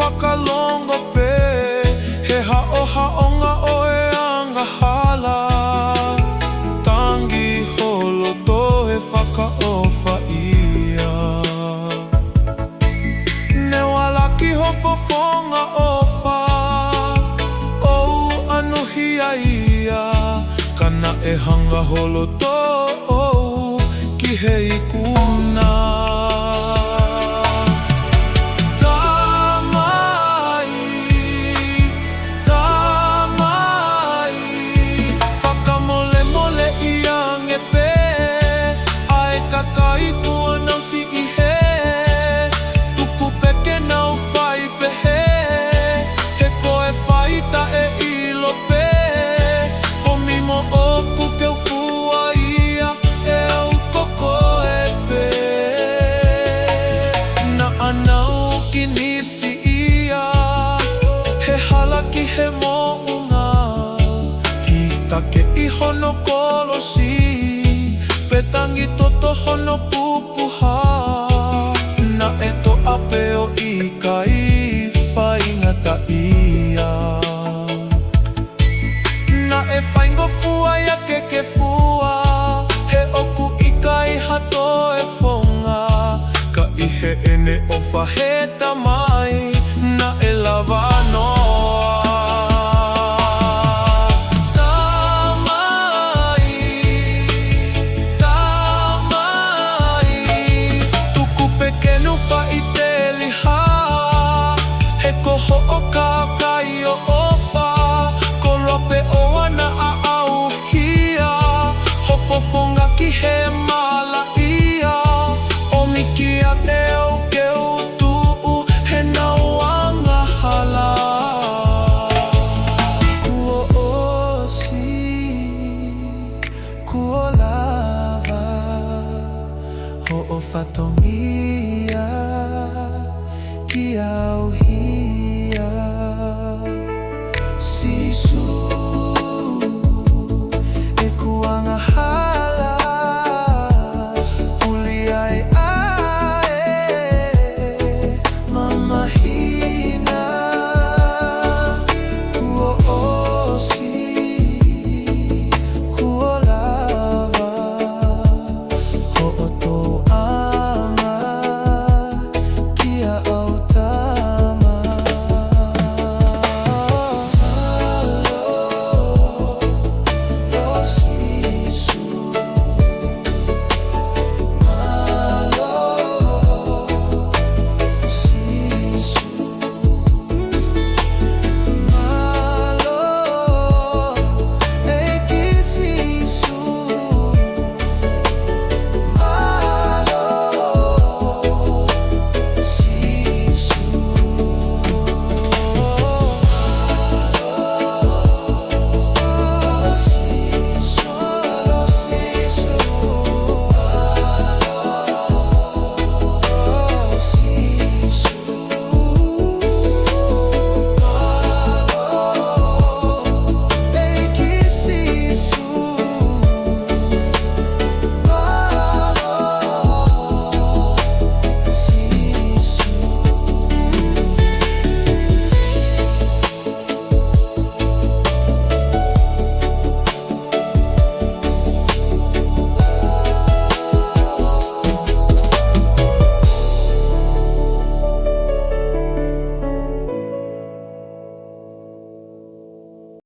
whakalongo pe he hao-haonga o e anga hala. Tangi holoto he whakaofa ia. Ne walaki ho fofonga ofa ou anuhia ia. Kana e hanga holoto ou ki he ikuna. He mo'unga Kitake I hono kolosi Petangi toto hono pupuha Na eto apeo I kai whaingata ia. Na e whaingo fua ia ke fua He oku I kai hato e whonga Ka I he ene o whahe